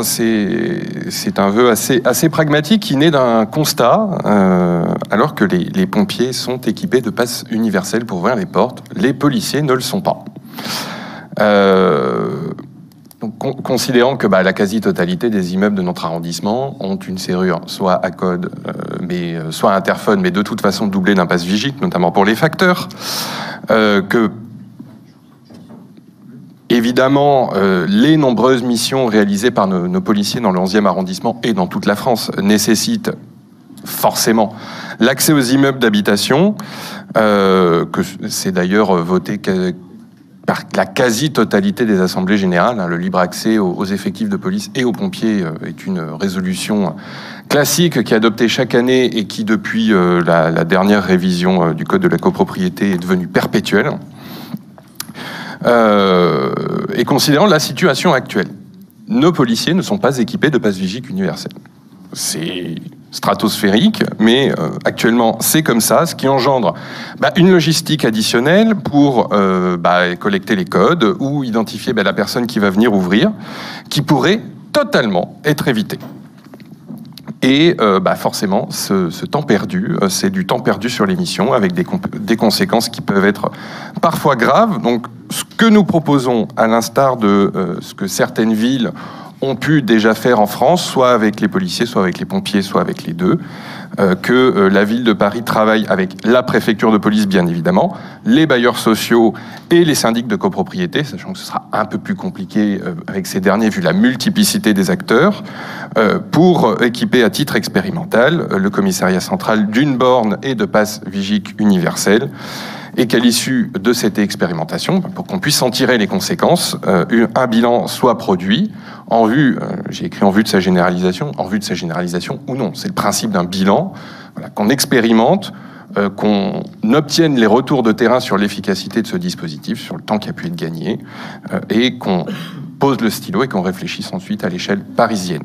c'est un vœu assez pragmatique qui naît d'un constat, alors que les pompiers sont équipés de passes universelles pour ouvrir les portes, les policiers ne le sont pas. Donc, considérant que la quasi-totalité des immeubles de notre arrondissement ont une serrure soit à code, soit à interphone, mais de toute façon doublée d'un passe Vigic, notamment pour les facteurs, que évidemment, les nombreuses missions réalisées par nos policiers dans le 11e arrondissement et dans toute la France nécessitent forcément l'accès aux immeubles d'habitation, que c'est d'ailleurs voté par la quasi-totalité des assemblées générales. Le libre accès aux effectifs de police et aux pompiers est une résolution classique qui est adoptée chaque année et qui, depuis la dernière révision du Code de la copropriété, est devenue perpétuelle. Et considérant la situation actuelle, nos policiers ne sont pas équipés de passe Vigic universel. C'est stratosphérique, mais actuellement c'est comme ça, ce qui engendre une logistique additionnelle pour collecter les codes ou identifier la personne qui va venir ouvrir, qui pourrait totalement être évitée. Et forcément, ce temps perdu, c'est du temps perdu sur les missions, avec des conséquences qui peuvent être parfois graves. Donc, ce que nous proposons, à l'instar de ce que certaines villes ont pu déjà faire en France, soit avec les policiers, soit avec les pompiers, soit avec les deux, que la ville de Paris travaille avec la préfecture de police, bien évidemment, les bailleurs sociaux et les syndics de copropriété, sachant que ce sera un peu plus compliqué avec ces derniers, vu la multiplicité des acteurs, pour équiper à titre expérimental le commissariat central d'une borne et de passe Vigic universel, et qu'à l'issue de cette expérimentation, pour qu'on puisse en tirer les conséquences, un bilan soit produit en vue, j'ai écrit en vue de sa généralisation ou non. C'est le principe d'un bilan, qu'on expérimente, qu'on obtienne les retours de terrain sur l'efficacité de ce dispositif, sur le temps qui a pu être gagné, et qu'on pose le stylo et qu'on réfléchisse ensuite à l'échelle parisienne.